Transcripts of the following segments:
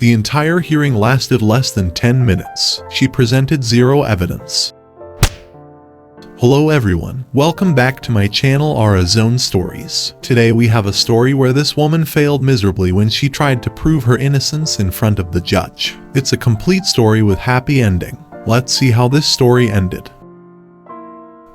The entire hearing lasted less than 10 minutes. She presented zero evidence. Hello everyone, welcome back to my channel Ara Zone Stories. Today we have a story where this woman failed miserably when she tried to prove her innocence in front of the judge. It's a complete story with happy ending. Let's see how this story ended.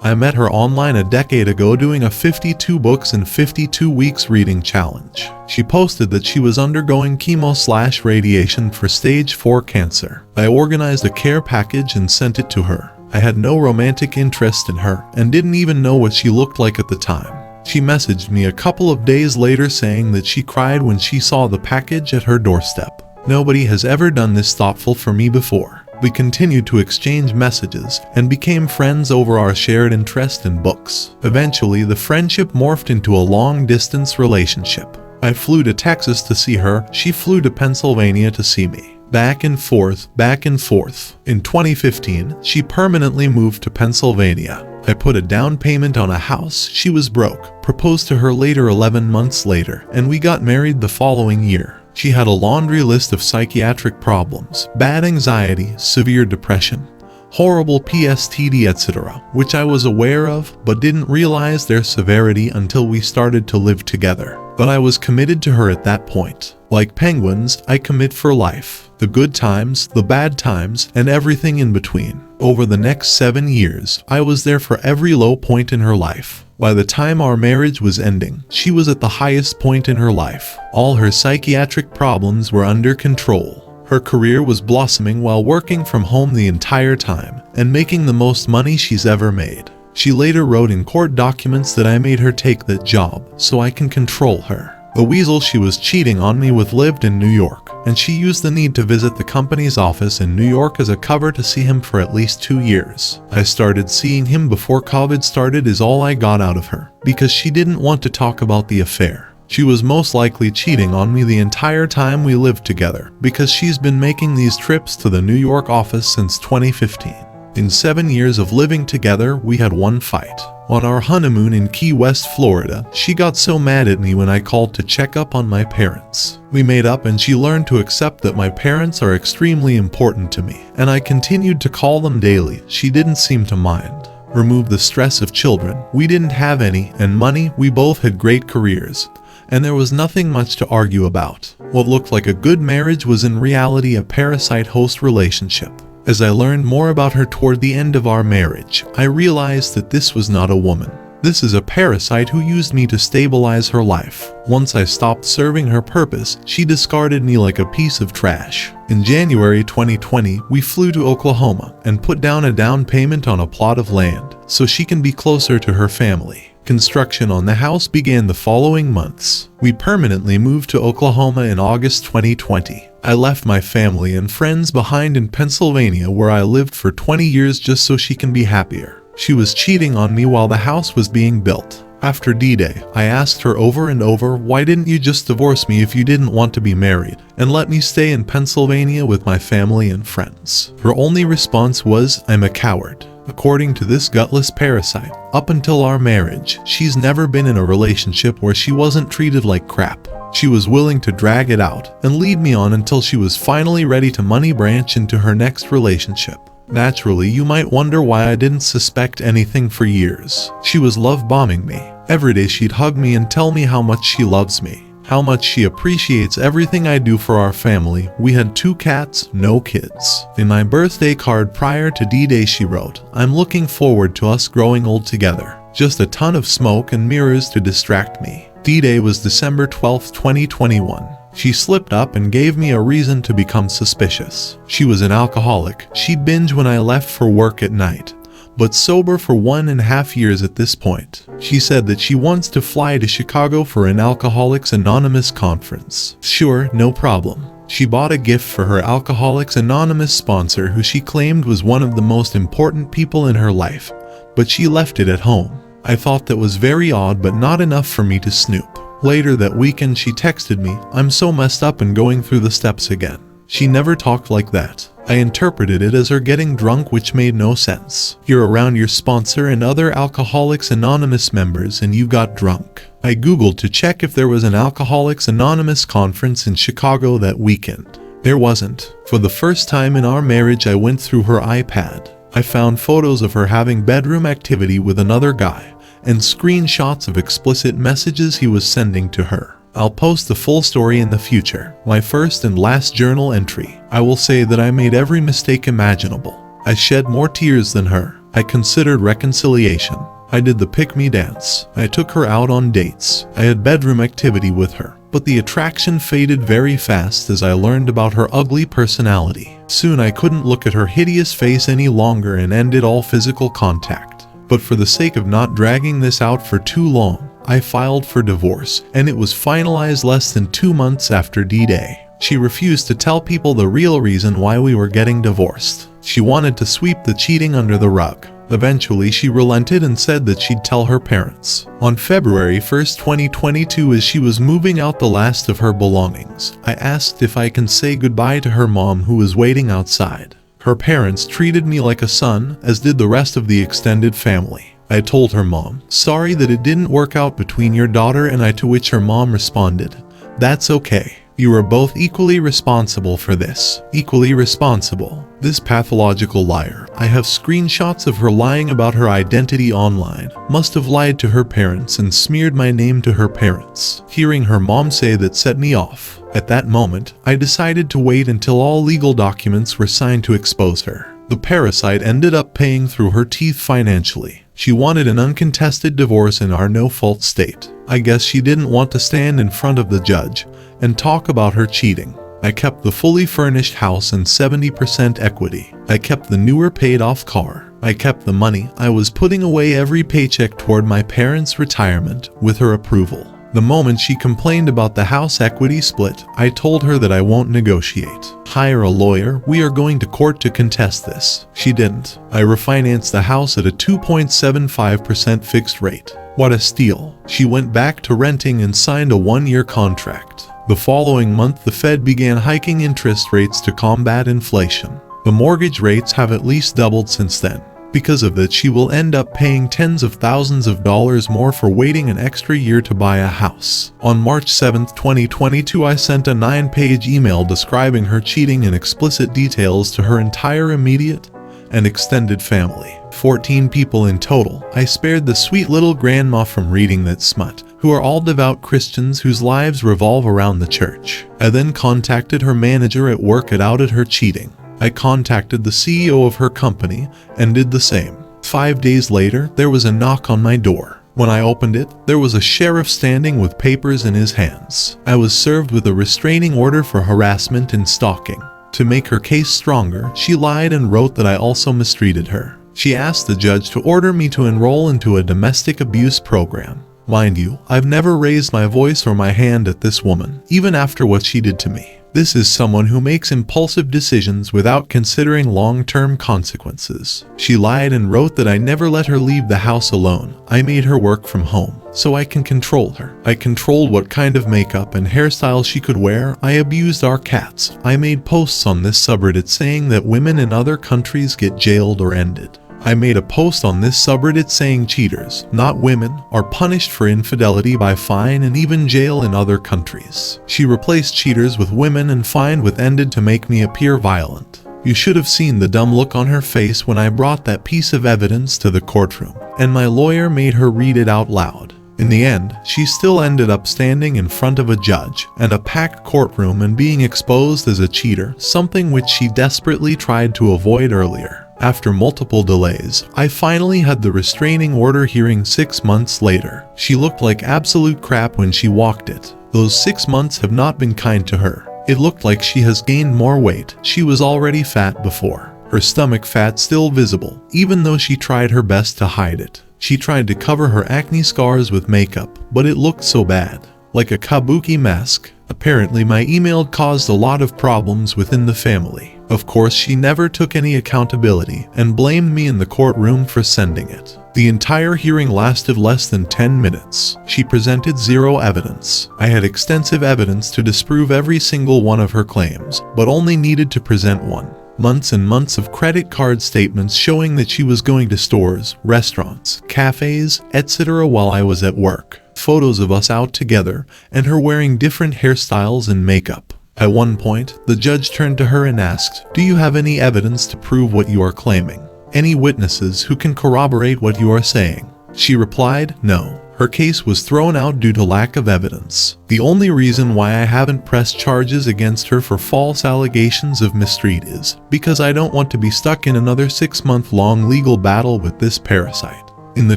I met her online a decade ago doing a 52 books in 52 weeks reading challenge. She posted that she was undergoing chemo/radiation for stage 4 cancer. I organized a care package and sent it to her. I had no romantic interest in her and didn't even know what she looked like at the time. She messaged me a couple of days later saying that she cried when she saw the package at her doorstep. Nobody has ever done this thoughtful for me before. We continued to exchange messages and became friends over our shared interest in books. Eventually, the friendship morphed into a long-distance relationship. I flew to Texas to see her, she flew to Pennsylvania to see me. Back and forth, back and forth. In 2015, she permanently moved to Pennsylvania. I put a down payment on a house, she was broke, proposed to her later 11 months later, and we got married the following year. She had a laundry list of psychiatric problems, bad anxiety, severe depression, horrible PTSD, etc., which I was aware of but didn't realize their severity until we started to live together. But I was committed to her at that point. Like penguins, I commit for life. The good times, the bad times, and everything in between. Over the next 7 years, I was there for every low point in her life. By the time our marriage was ending, she was at the highest point in her life. All her psychiatric problems were under control. Her career was blossoming while working from home the entire time and making the most money she's ever made. She later wrote in court documents that I made her take that job so I can control her. The weasel she was cheating on me with lived in New York, and she used the need to visit the company's office in New York as a cover to see him for at least 2 years. I started seeing him before COVID started is all I got out of her, because she didn't want to talk about the affair. She was most likely cheating on me the entire time we lived together, because she's been making these trips to the New York office since 2015. In 7 years of living together, we had one fight. On our honeymoon in Key West, Florida, she got so mad at me when I called to check up on my parents. We made up and she learned to accept that my parents are extremely important to me, and I continued to call them daily. She didn't seem to mind. Remove the stress of children, we didn't have any, and money, we both had great careers, and there was nothing much to argue about. What looked like a good marriage was in reality a parasite-host relationship. As I learned more about her toward the end of our marriage, I realized that this was not a woman. This is a parasite who used me to stabilize her life. Once I stopped serving her purpose, she discarded me like a piece of trash. In January 2020, we flew to Oklahoma and put down a down payment on a plot of land so she can be closer to her family. Construction on the house began the following months. We permanently moved to Oklahoma in August 2020. I left my family and friends behind in Pennsylvania where I lived for 20 years just so she can be happier. She was cheating on me while the house was being built. After D-Day, I asked her over and over, why didn't you just divorce me if you didn't want to be married and let me stay in Pennsylvania with my family and friends? Her only response was, I'm a coward. According to this gutless parasite, up until our marriage, she's never been in a relationship where she wasn't treated like crap. She was willing to drag it out and lead me on until she was finally ready to money branch into her next relationship. Naturally, you might wonder why I didn't suspect anything for years. She was love bombing me. Every day she'd hug me and tell me how much she loves me, how much she appreciates everything I do for our family. We had 2 cats, no kids. In my birthday card prior to D-Day she wrote, I'm looking forward to us growing old together. Just a ton of smoke and mirrors to distract me. D-Day was December 12, 2021. She slipped up and gave me a reason to become suspicious. She was an alcoholic. She'd binge when I left for work at night, but sober for 1.5 years at this point. She said that she wants to fly to Chicago for an Alcoholics Anonymous conference. Sure, no problem. She bought a gift for her Alcoholics Anonymous sponsor who she claimed was one of the most important people in her life, but she left it at home. I thought that was very odd but not enough for me to snoop. Later that weekend she texted me, I'm so messed up and going through the steps again. She never talked like that. I interpreted it as her getting drunk, which made no sense. You're around your sponsor and other Alcoholics Anonymous members and you got drunk. I googled to check if there was an Alcoholics Anonymous conference in Chicago that weekend. There wasn't. For the first time in our marriage, I went through her iPad. I found photos of her having bedroom activity with another guy, and screenshots of explicit messages he was sending to her. I'll post the full story in the future. My first and last journal entry. I will say that I made every mistake imaginable. I shed more tears than her. I considered reconciliation. I did the pick-me dance. I took her out on dates. I had bedroom activity with her. But the attraction faded very fast as I learned about her ugly personality. Soon I couldn't look at her hideous face any longer and ended all physical contact. But for the sake of not dragging this out for too long, I filed for divorce, and it was finalized less than 2 months after D-Day. She refused to tell people the real reason why we were getting divorced. She wanted to sweep the cheating under the rug. Eventually, she relented and said that she'd tell her parents. On February 1st, 2022, as she was moving out the last of her belongings, I asked if I can say goodbye to her mom, who was waiting outside. Her parents treated me like a son, as did the rest of the extended family. I told her mom, "Sorry that it didn't work out between your daughter and I," to which her mom responded, "That's okay. You are both equally responsible for this." Equally responsible. This pathological liar. I have screenshots of her lying about her identity online. Must have lied to her parents and smeared my name to her parents. Hearing her mom say that set me off. At that moment, I decided to wait until all legal documents were signed to expose her. The parasite ended up paying through her teeth financially. She wanted an uncontested divorce in our no-fault state. I guess she didn't want to stand in front of the judge and talk about her cheating. I kept the fully furnished house and 70% equity. I kept the newer paid-off car. I kept the money. I was putting away every paycheck toward my parents' retirement with her approval. The moment she complained about the house equity split, I told her that I won't negotiate. Hire a lawyer. We are going to court to contest this. She didn't. I refinanced the house at a 2.75% fixed rate. What a steal. She went back to renting and signed a 1-year contract. The following month, the Fed began hiking interest rates to combat inflation. The mortgage rates have at least doubled since then. Because of that, she will end up paying tens of thousands of dollars more for waiting an extra year to buy a house. On March 7, 2022, I sent a 9-page email describing her cheating in explicit details to her entire immediate and extended family. 14 people in total. I spared the sweet little grandma from reading that smut, who are all devout Christians whose lives revolve around the church. I then contacted her manager at work and outed her cheating. I contacted the CEO of her company and did the same. 5 days later, there was a knock on my door. When I opened it, there was a sheriff standing with papers in his hands. I was served with a restraining order for harassment and stalking. To make her case stronger, she lied and wrote that I also mistreated her. She asked the judge to order me to enroll into a domestic abuse program. Mind you, I've never raised my voice or my hand at this woman, even after what she did to me. This is someone who makes impulsive decisions without considering long-term consequences. She lied and wrote that I never let her leave the house alone. I made her work from home, so I can control her. I controlled what kind of makeup and hairstyle she could wear. I abused our cats. I made posts on this subreddit saying that women in other countries get jailed or ended. I made a post on this subreddit saying cheaters, not women, are punished for infidelity by fine and even jail in other countries. She replaced cheaters with women and fined with ended to make me appear violent. You should have seen the dumb look on her face when I brought that piece of evidence to the courtroom, and my lawyer made her read it out loud. In the end, she still ended up standing in front of a judge and a packed courtroom and being exposed as a cheater, something which she desperately tried to avoid earlier. After multiple delays, I finally had the restraining order hearing 6 months later. She looked like absolute crap when she walked it. Those 6 months have not been kind to her. It looked like she has gained more weight. She was already fat before. Her stomach fat still visible, even though she tried her best to hide it. She tried to cover her acne scars with makeup, but it looked so bad. Like a kabuki mask. Apparently my email caused a lot of problems within the family. Of course, she never took any accountability and blamed me in the courtroom for sending it. The entire hearing lasted less than 10 minutes. She presented zero evidence. I had extensive evidence to disprove every single one of her claims, but only needed to present one. Months and months of credit card statements showing that she was going to stores, restaurants, cafes, etc. while I was at work. Photos of us out together and her wearing different hairstyles and makeup. At one point, the judge turned to her and asked, "Do you have any evidence to prove what you are claiming? Any witnesses who can corroborate what you are saying?" She replied, "No." Her case was thrown out due to lack of evidence. The only reason why I haven't pressed charges against her for false allegations of mistreat is because I don't want to be stuck in another 6-month-long legal battle with this parasite. In the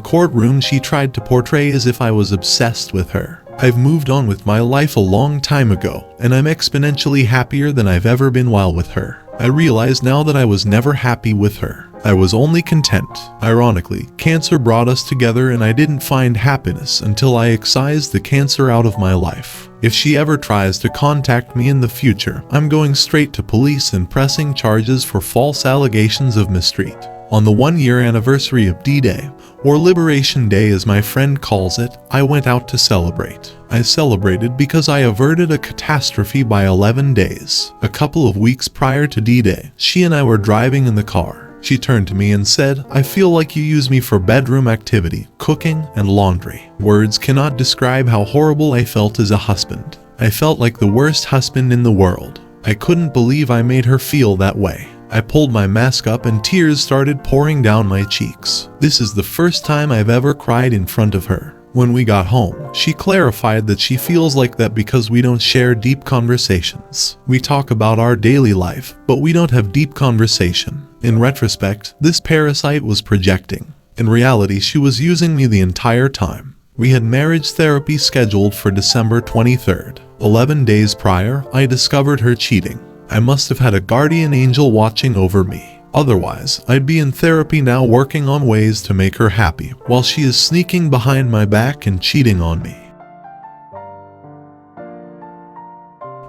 courtroom, she tried to portray as if I was obsessed with her. I've moved on with my life a long time ago, and I'm exponentially happier than I've ever been while with her. I realize now that I was never happy with her. I was only content. Ironically, cancer brought us together and I didn't find happiness until I excised the cancer out of my life. If she ever tries to contact me in the future, I'm going straight to police and pressing charges for false allegations of mistreat. On the 1-year anniversary of D-Day, or Liberation Day as my friend calls it, I went out to celebrate. I celebrated because I averted a catastrophe by 11 days. A couple of weeks prior to D-Day, she and I were driving in the car. She turned to me and said, "I feel like you use me for bedroom activity, cooking, and laundry." Words cannot describe how horrible I felt as a husband. I felt like the worst husband in the world. I couldn't believe I made her feel that way. I pulled my mask up and tears started pouring down my cheeks. This is the first time I've ever cried in front of her. When we got home, she clarified that she feels like that because we don't share deep conversations. We talk about our daily life, but we don't have deep conversation. In retrospect, this parasite was projecting. In reality, she was using me the entire time. We had marriage therapy scheduled for December 23rd. 11 days prior, I discovered her cheating. I must have had a guardian angel watching over me. Otherwise, I'd be in therapy now working on ways to make her happy, while she is sneaking behind my back and cheating on me.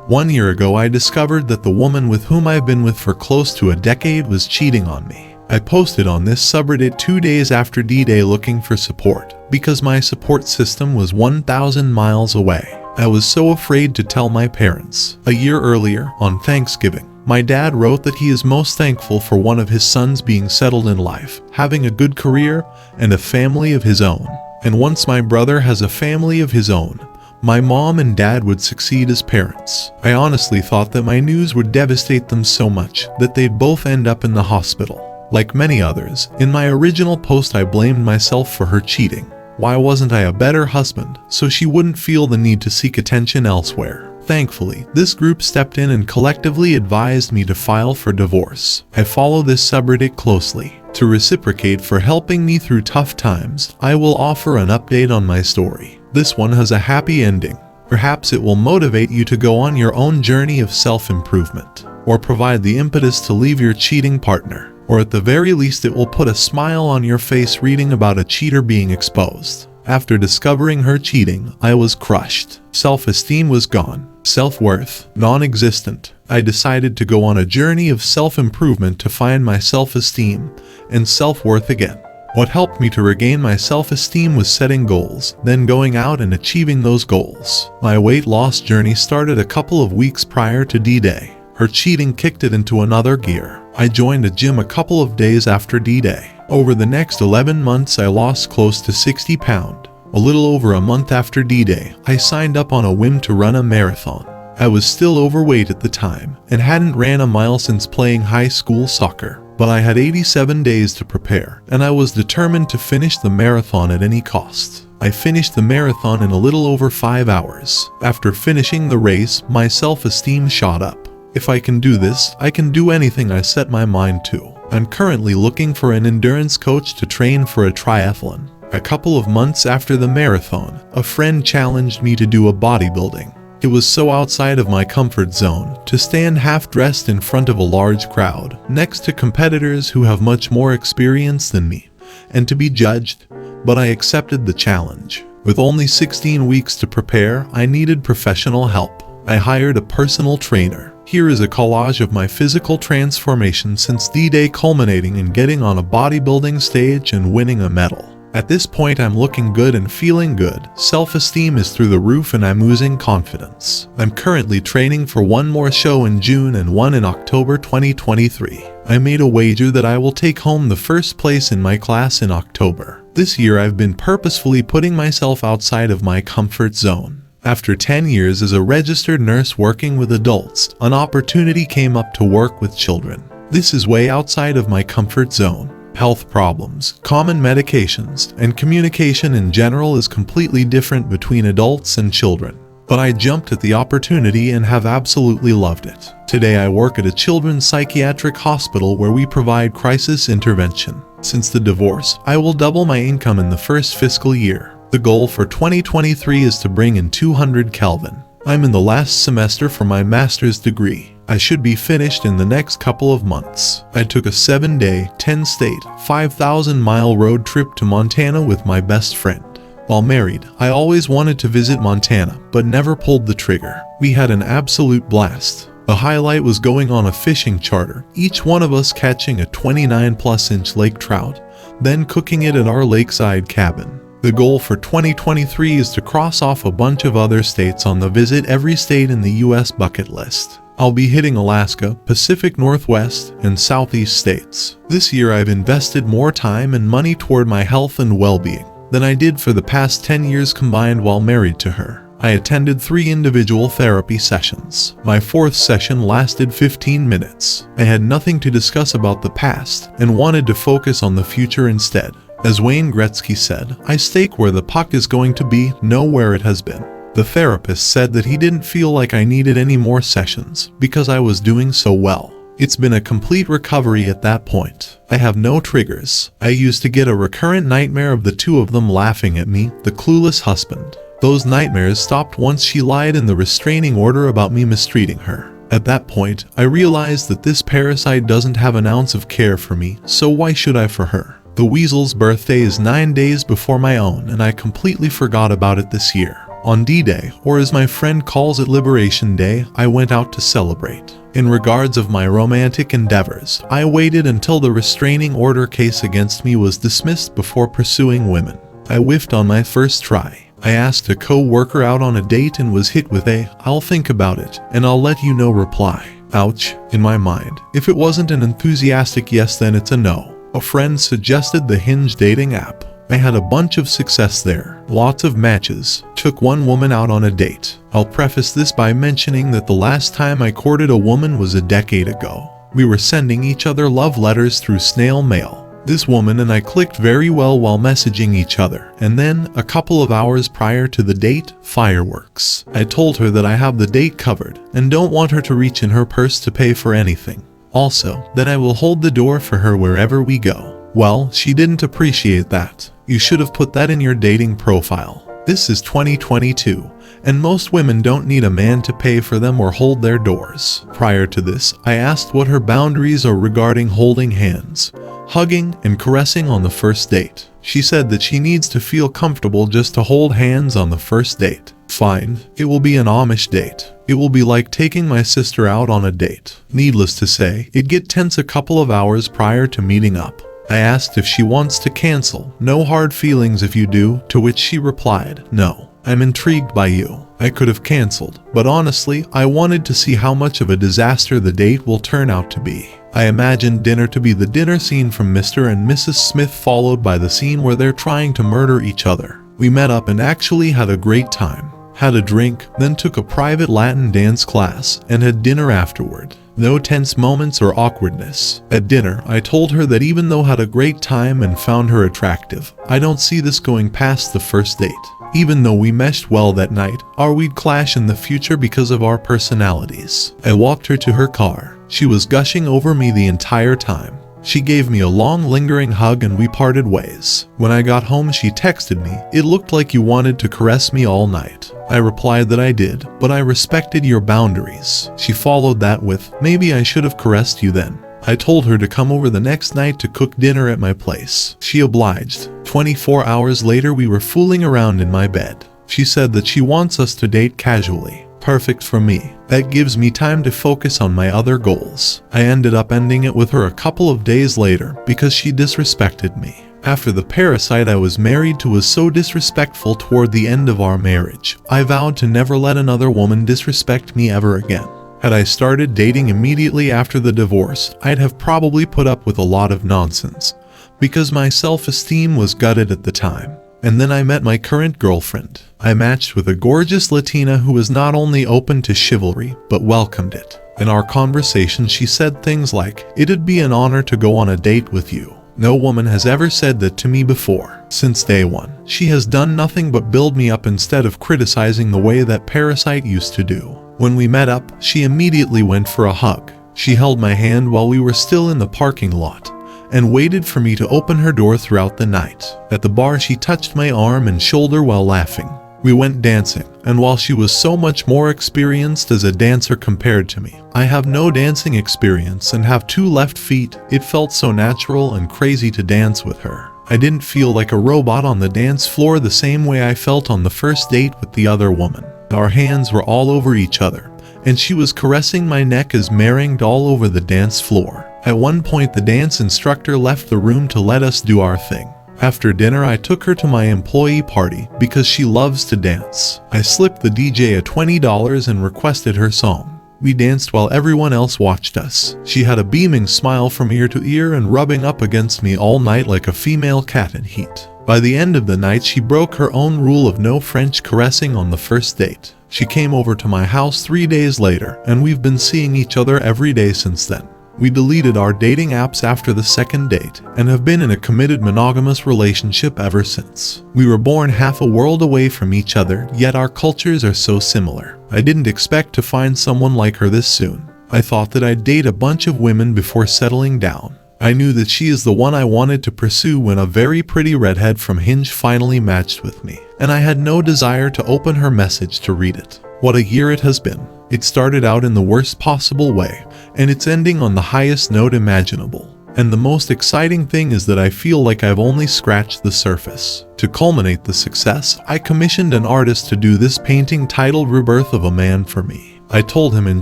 1 year ago, I discovered that the woman with whom I've been with for close to a decade was cheating on me. I posted on this subreddit 2 days after D-Day looking for support, because my support system was 1,000 miles away. I was so afraid to tell my parents. A year earlier, on Thanksgiving, my dad wrote that he is most thankful for one of his sons being settled in life, having a good career, and a family of his own. And once my brother has a family of his own, my mom and dad would succeed as parents. I honestly thought that my news would devastate them so much that they'd both end up in the hospital. Like many others, in my original post I blamed myself for her cheating. Why wasn't I a better husband, so she wouldn't feel the need to seek attention elsewhere? Thankfully, this group stepped in and collectively advised me to file for divorce. I follow this subreddit closely. To reciprocate for helping me through tough times, I will offer an update on my story. This one has a happy ending. Perhaps it will motivate you to go on your own journey of self-improvement, or provide the impetus to leave your cheating partner. Or at the very least, it will put a smile on your face reading about a cheater being exposed. After discovering her cheating, I was crushed. Self-esteem was gone. Self-worth, non-existent. I decided to go on a journey of self-improvement to find my self-esteem and self-worth again. What helped me to regain my self-esteem was setting goals, then going out and achieving those goals. My weight loss journey started a couple of weeks prior to D-Day. Her cheating kicked it into another gear. I joined a gym a couple of days after D-Day. Over the next 11 months, I lost close to 60 pounds. A little over a month after D-Day, I signed up on a whim to run a marathon. I was still overweight at the time and hadn't ran a mile since playing high school soccer. But I had 87 days to prepare, and I was determined to finish the marathon at any cost. I finished the marathon in a little over 5 hours. After finishing the race, my self-esteem shot up. If I can do this, I can do anything I set my mind to. I'm currently looking for an endurance coach to train for a triathlon. A couple of months after the marathon, a friend challenged me to do a bodybuilding. It was so outside of my comfort zone to stand half-dressed in front of a large crowd, next to competitors who have much more experience than me, and to be judged, but I accepted the challenge. With only 16 weeks to prepare, I needed professional help. I hired a personal trainer. Here is a collage of my physical transformation since D-Day, culminating in getting on a bodybuilding stage and winning a medal. At this point, I'm looking good and feeling good. Self-esteem is through the roof and I'm oozing confidence. I'm currently training for one more show in June and one in October 2023. I made a wager that I will take home the first place in my class in October. This year I've been purposefully putting myself outside of my comfort zone. After 10 years as a registered nurse working with adults, an opportunity came up to work with children. This is way outside of my comfort zone. Health problems, common medications, and communication in general is completely different between adults and children. But I jumped at the opportunity and have absolutely loved it. Today I work at a children's psychiatric hospital where we provide crisis intervention. Since the divorce, I will double my income in the first fiscal year. The goal for 2023 is to bring in 200 Kelvin. I'm in the last semester for my master's degree. I should be finished in the next couple of months. I took a 7-day, 10-state, 5,000-mile road trip to Montana with my best friend. While married, I always wanted to visit Montana, but never pulled the trigger. We had an absolute blast. The highlight was going on a fishing charter, each one of us catching a 29-plus-inch lake trout, then cooking it at our lakeside cabin. The goal for 2023 is to cross off a bunch of other states on the visit every state in the US bucket list. I'll be hitting Alaska, Pacific Northwest, and Southeast states. This year I've invested more time and money toward my health and well-being than I did for the past 10 years combined while married to her. I attended 3 individual therapy sessions. My 4th session lasted 15 minutes. I had nothing to discuss about the past and wanted to focus on the future instead. As Wayne Gretzky said, I stake where the puck is going to be, know where it has been. The therapist said that he didn't feel like I needed any more sessions because I was doing so well. It's been a complete recovery at that point. I have no triggers. I used to get a recurrent nightmare of the two of them laughing at me, the clueless husband. Those nightmares stopped once she lied in the restraining order about me mistreating her. At that point, I realized that this parasite doesn't have an ounce of care for me, so why should I for her? The weasel's birthday is 9 days before my own, and I completely forgot about it this year. On D-Day, or as my friend calls it Liberation Day, I went out to celebrate. In regards of my romantic endeavors, I waited until the restraining order case against me was dismissed before pursuing women. I whiffed on my first try. I asked a co-worker out on a date and was hit with a, "I'll think about it, and I'll let you know" reply. Ouch, in my mind. If it wasn't an enthusiastic yes, then it's a no. A friend suggested the Hinge dating app. I had a bunch of success there, lots of matches, took one woman out on a date. I'll preface this by mentioning that the last time I courted a woman was a decade ago. We were sending each other love letters through snail mail. This woman and I clicked very well while messaging each other, and then, a couple of hours prior to the date, fireworks. I told her that I have the date covered, and don't want her to reach in her purse to pay for anything. Also, that I will hold the door for her wherever we go. Well, she didn't appreciate that. You should have put that in your dating profile. This is 2022, and most women don't need a man to pay for them or hold their doors. Prior to this, I asked what her boundaries are regarding holding hands, hugging, and caressing on the first date. She said that she needs to feel comfortable just to hold hands on the first date. Fine, it will be an Amish date. It will be like taking my sister out on a date. Needless to say, it'd get tense a couple of hours prior to meeting up. I asked if she wants to cancel. No hard feelings if you do, to which she replied, "No, I'm intrigued by you." I could have canceled, but honestly, I wanted to see how much of a disaster the date will turn out to be. I imagined dinner to be the dinner scene from Mr. and Mrs. Smith followed by the scene where they're trying to murder each other. We met up and actually had a great time. Had a drink, then took a private Latin dance class, and had dinner afterward. No tense moments or awkwardness. At dinner, I told her that even though I had a great time and found her attractive, I don't see this going past the first date. Even though we meshed well that night, we'd clash in the future because of our personalities. I walked her to her car. She was gushing over me the entire time. She gave me a long lingering hug and we parted ways. When I got home she texted me, "It looked like you wanted to caress me all night." I replied that I did, but I respected your boundaries. She followed that with, "Maybe I should have caressed you then." I told her to come over the next night to cook dinner at my place. She obliged. 24 hours later we were fooling around in my bed. She said that she wants us to date casually. Perfect for me. That gives me time to focus on my other goals. I ended up ending it with her a couple of days later because she disrespected me. After the parasite I was married to was so disrespectful toward the end of our marriage, I vowed to never let another woman disrespect me ever again. Had I started dating immediately after the divorce, I'd have probably put up with a lot of nonsense, because my self-esteem was gutted at the time. And then I met my current girlfriend. I matched with a gorgeous Latina who was not only open to chivalry, but welcomed it. In our conversation, she said things like, "It'd be an honor to go on a date with you." No woman has ever said that to me before. Since day one, she has done nothing but build me up instead of criticizing the way that Parasite used to do. When we met up, she immediately went for a hug. She held my hand while we were still in the parking lot, and waited for me to open her door throughout the night. At the bar, she touched my arm and shoulder while laughing. We went dancing, and while she was so much more experienced as a dancer compared to me, I have no dancing experience and have 2 left feet. It felt so natural and crazy to dance with her. I didn't feel like a robot on the dance floor the same way I felt on the first date with the other woman. Our hands were all over each other, and she was caressing my neck as merringed all over the dance floor. At one point, the dance instructor left the room to let us do our thing. After dinner, I took her to my employee party because she loves to dance. I slipped the DJ a $20 and requested her song. We danced while everyone else watched us. She had a beaming smile from ear to ear and rubbing up against me all night like a female cat in heat. By the end of the night, she broke her own rule of no French caressing on the first date. She came over to my house 3 days later, and we've been seeing each other every day since then. We deleted our dating apps after the second date and have been in a committed monogamous relationship ever since. We were born half a world away from each other, yet our cultures are so similar. I didn't expect to find someone like her this soon. I thought that I'd date a bunch of women before settling down. I knew that she is the one I wanted to pursue when a very pretty redhead from Hinge finally matched with me, and I had no desire to open her message to read it. What a year it has been. It started out in the worst possible way, and it's ending on the highest note imaginable. And the most exciting thing is that I feel like I've only scratched the surface. To culminate the success, I commissioned an artist to do this painting titled "Rebirth of a Man" for me. I told him in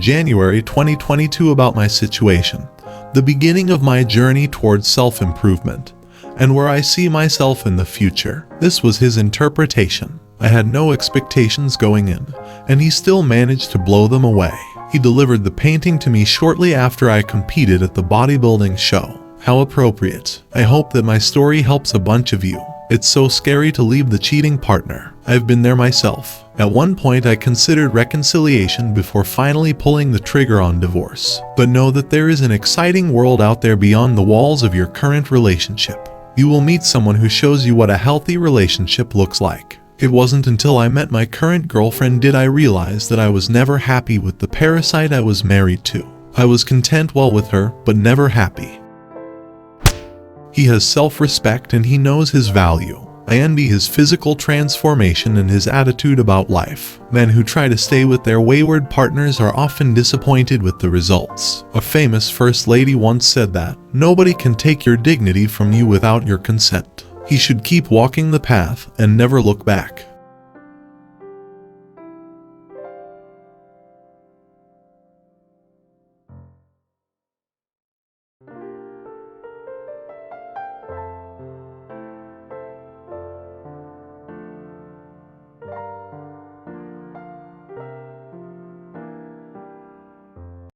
January 2022 about my situation, the beginning of my journey towards self-improvement, and where I see myself in the future. This was his interpretation. I had no expectations going in, and he still managed to blow them away. He delivered the painting to me shortly after I competed at the bodybuilding show. How appropriate. I hope that my story helps a bunch of you. It's so scary to leave the cheating partner. I've been there myself. At one point, I considered reconciliation before finally pulling the trigger on divorce. But know that there is an exciting world out there beyond the walls of your current relationship. You will meet someone who shows you what a healthy relationship looks like. It wasn't until I met my current girlfriend did I realize that I was never happy with the parasite I was married to. I was content while with her, but never happy. He has self-respect and he knows his value. I envy his physical transformation and his attitude about life. Men who try to stay with their wayward partners are often disappointed with the results. A famous first lady once said that, "Nobody can take your dignity from you without your consent." He should keep walking the path and never look back.